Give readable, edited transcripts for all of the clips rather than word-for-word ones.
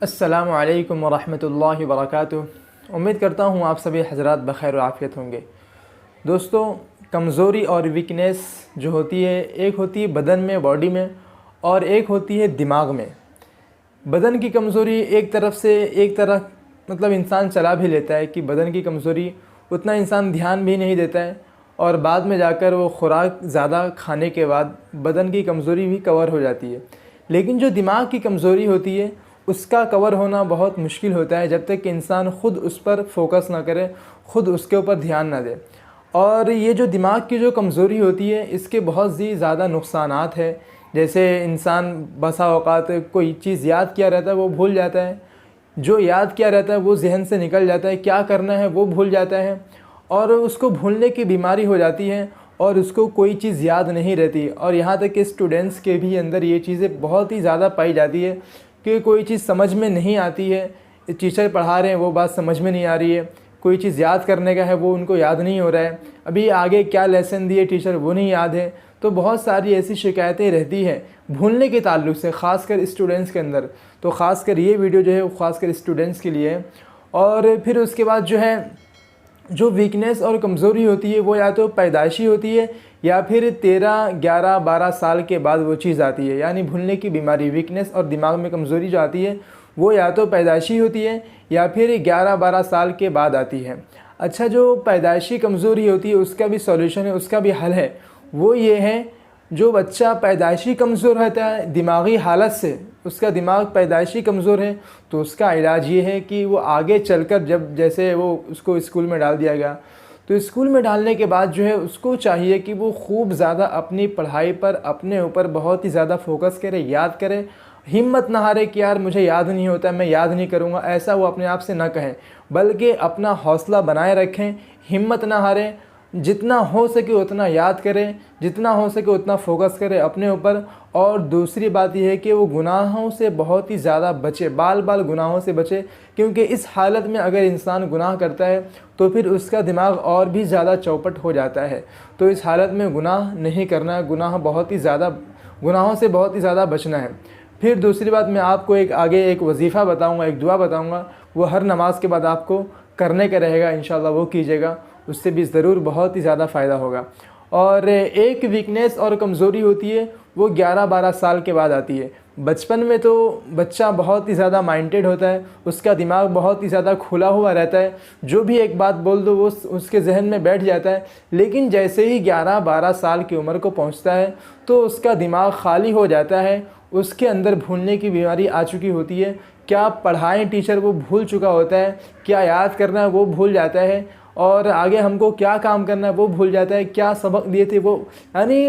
अस्सलामु अलैकुम वरहमतुल्लाहि वबरकातुहू। उम्मीद करता हूँ आप सभी हज़रात बख़ैर आफ़ियत होंगे। दोस्तों, कमज़ोरी और वीकनेस जो होती है, एक होती है बदन में, बॉडी में, और एक होती है दिमाग में। बदन की कमज़ोरी एक तरफ मतलब इंसान चला भी लेता है कि बदन की कमज़ोरी उतना इंसान ध्यान भी नहीं देता है, और बाद में जाकर वो खुराक ज़्यादा खाने के बाद बदन की कमज़ोरी भी कवर हो जाती है। लेकिन जो दिमाग की कमज़ोरी होती है उसका कवर होना बहुत मुश्किल होता है जब तक कि इंसान ख़ुद उस पर फोकस ना करे, ख़ुद उसके ऊपर ध्यान ना दे। और ये जो दिमाग की जो कमज़ोरी होती है इसके बहुत ही ज़्यादा नुकसानात है। जैसे इंसान बसा औक़ात कोई चीज़ याद किया रहता है वो भूल जाता है, जो याद किया रहता है वो जहन से निकल जाता है, क्या करना है वो भूल जाता है, और उसको भूलने की बीमारी हो जाती है और उसको कोई चीज़ याद नहीं रहती। और यहाँ तक कि स्टूडेंट्स के भी अंदर ये चीज़ें बहुत ही ज़्यादा पाई जाती है कि कोई चीज़ समझ में नहीं आती है, टीचर पढ़ा रहे हैं वो बात समझ में नहीं आ रही है, कोई चीज़ याद करने का है वो उनको याद नहीं हो रहा है, अभी आगे क्या लेसन दिए टीचर वो नहीं याद है। तो बहुत सारी ऐसी शिकायतें रहती हैं भूलने के ताल्लुक़ से, ख़ासकर स्टूडेंट्स के अंदर। तो ख़ासकर ये वीडियो जो है वो ख़ासकर स्टूडेंट्स के लिए है। और फिर उसके बाद जो है, जो वीकनेस और कमज़ोरी होती है वो या तो पैदाइशी होती है या फिर 13, 11, 12 साल के बाद वो चीज़ आती है। यानी भूलने की बीमारी, वीकनेस और दिमाग में कमज़ोरी जो आती है वो या तो पैदाइशी होती है या फिर 11, 12 साल के बाद आती है। अच्छा, जो पैदाइशी कमज़ोरी होती है उसका भी सॉल्यूशन है, उसका भी हल है। वो ये है, जो बच्चा पैदाइशी कमज़ोर रहता है दिमागी हालत से, उसका दिमाग पैदाइशी कमज़ोर है, तो उसका इलाज ये है कि वो आगे चलकर, जब जैसे वो उसको स्कूल में डाल दिया गया, तो स्कूल में डालने के बाद जो है उसको चाहिए कि वो खूब ज़्यादा अपनी पढ़ाई पर, अपने ऊपर बहुत ही ज़्यादा फोकस करे, याद करे। हिम्मत ना हारे कि यार मुझे याद नहीं होता, मैं याद नहीं करूँगा, ऐसा वो अपने आप से ना कहें, बल्कि अपना हौसला बनाए रखें, हिम्मत ना हारें, जितना हो सके उतना याद करें, जितना हो सके उतना फोकस करें अपने ऊपर। और दूसरी बात यह है कि वो गुनाहों से बहुत ही ज़्यादा बचे, बाल बाल गुनाहों से बचे, क्योंकि इस हालत में अगर इंसान गुनाह करता है तो फिर उसका दिमाग और भी ज़्यादा चौपट हो जाता है। तो इस हालत में गुनाह नहीं करना है, गुनाहों से बहुत ही ज़्यादा बचना है। फिर दूसरी बात, मैं आपको आगे एक वजीफ़ा बताऊँगा, एक दुआ बताऊँगा, वो हर नमाज के बाद आपको करने का रहेगा। इंशाअल्लाह वो कीजिएगा, उससे भी ज़रूर बहुत ही ज़्यादा फ़ायदा होगा। और एक वीकनेस और कमज़ोरी होती है वो 11-12 साल के बाद आती है। बचपन में तो बच्चा बहुत ही ज़्यादा माइंडेड होता है, उसका दिमाग बहुत ही ज़्यादा खुला हुआ रहता है, जो भी एक बात बोल दो वो उसके जहन में बैठ जाता है। लेकिन जैसे ही 11-12 साल की उम्र को पहुंचता है तो उसका दिमाग खाली हो जाता है, उसके अंदर भूलने की बीमारी आ चुकी होती है। क्या पढ़ाएं टीचर वो भूल चुका होता है, क्या याद करना है वो भूल जाता है, और आगे हमको क्या काम करना है वो भूल जाता है, क्या सबक दिए थे वो। यानी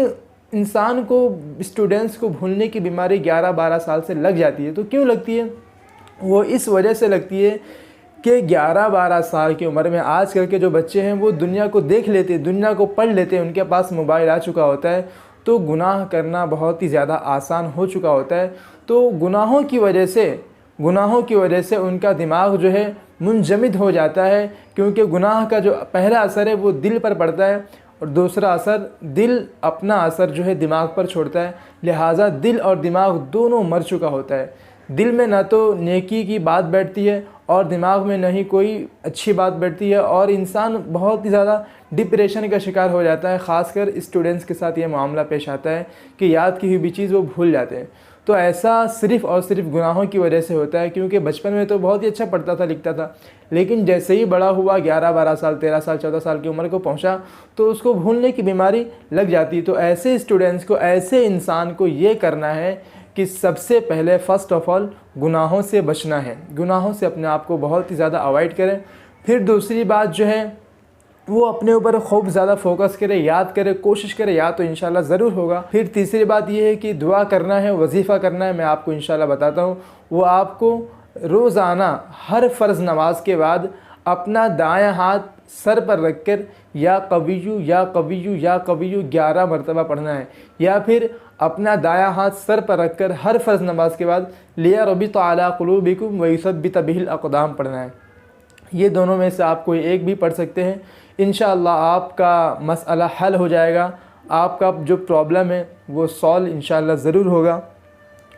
इंसान को, स्टूडेंट्स को भूलने की बीमारी 11-12 साल से लग जाती है। तो क्यों लगती है? वो इस वजह से लगती है कि 11-12 साल की उम्र में आजकल के जो बच्चे हैं वो दुनिया को देख लेते हैं, दुनिया को पढ़ लेते हैं, उनके पास मोबाइल आ चुका होता है, तो गुनाह करना बहुत ही ज़्यादा आसान हो चुका होता है। तो गुनाहों की वजह से उनका दिमाग जो है मुंजमद हो जाता है, क्योंकि गुनाह का जो पहला असर है वो दिल पर पड़ता है, और दूसरा असर, दिल अपना असर जो है दिमाग पर छोड़ता है। लिहाजा दिल और दिमाग दोनों मर चुका होता है। दिल में ना तो नेकी की बात बैठती है और दिमाग में ना ही कोई अच्छी बात बैठती है, और इंसान बहुत ही ज़्यादा डिप्रेशन का शिकार हो जाता है। ख़ासकर स्टूडेंट्स के साथ ये मामला पेश आता है कि याद की हुई भी चीज़ वो भूल जाते हैं। तो ऐसा सिर्फ़ और सिर्फ गुनाहों की वजह से होता है, क्योंकि बचपन में तो बहुत ही अच्छा पढ़ता था, लिखता था, लेकिन जैसे ही बड़ा हुआ, 11-12 साल, 13 साल, 14 साल की उम्र को पहुंचा, तो उसको भूलने की बीमारी लग जाती है। तो ऐसे स्टूडेंट्स को, ऐसे इंसान को ये करना है कि सबसे पहले फ़र्स्ट ऑफ़ ऑल गुनाहों से बचना है, गुनाहों से अपने आप को बहुत ही ज़्यादा अवॉइड करें। फिर दूसरी बात जो है वो अपने ऊपर खूब ज़्यादा फोकस करे, याद करे, कोशिश करे, याद तो इंशाल्लाह ज़रूर होगा। फिर तीसरी बात ये है कि दुआ करना है, वजीफ़ा करना है। मैं आपको इंशाल्लाह बताता हूँ, वो आपको रोज़ाना हर फ़र्ज़ नमाज के बाद अपना दायां हाथ सर पर रख कर या कवियू या कवियू या कवियू 11 मरतबा पढ़ना है, या फिर अपना दायां हाथ सर पर रख कर हर फ़र्ज़ नमाज के बाद लिया रबी तो अला क़ुलूबिकुम व युसब्बित बिहिल अक़दाम पढ़ना है। ये दोनों में से आप कोई एक भी पढ़ सकते हैं। इंशाअल्लाह आपका मसला हल हो जाएगा, आपका जो प्रॉब्लम है वो सॉल्व इंशाअल्लाह ज़रूर होगा।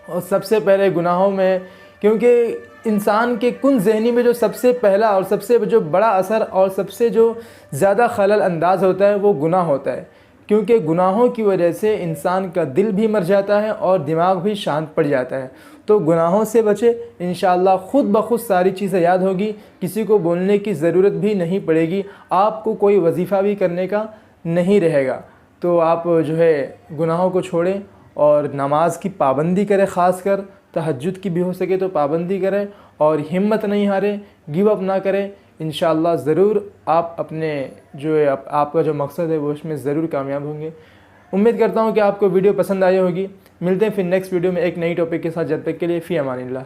और सबसे पहले गुनाहों में, क्योंकि इंसान के कुन ज़हनी में जो सबसे पहला और सबसे जो बड़ा असर और सबसे जो ज़्यादा खलल अंदाज़ होता है वो गुनाह होता है, क्योंकि गुनाहों की वजह से इंसान का दिल भी मर जाता है और दिमाग भी शांत पड़ जाता है। तो गुनाहों से बचे, इंशाअल्लाह ख़ुद ब खुद सारी चीज़ें याद होगी, किसी को बोलने की ज़रूरत भी नहीं पड़ेगी, आपको कोई वजीफ़ा भी करने का नहीं रहेगा। तो आप जो है गुनाहों को छोड़ें और नमाज की पाबंदी करें, ख़ास कर तहज्जुद की भी हो सके तो पाबंदी करें और हिम्मत नहीं हारें, गिव अप ना करें। इंशाअल्लाह ज़रूर आप अपने जो है आपका जो मकसद है वो उसमें ज़रूर कामयाब होंगे। उम्मीद करता हूँ कि आपको वीडियो पसंद आई होगी। मिलते हैं फिर नेक्स्ट वीडियो में एक नई टॉपिक के साथ। जब तक के लिए फ़ी अमानिल्लाह।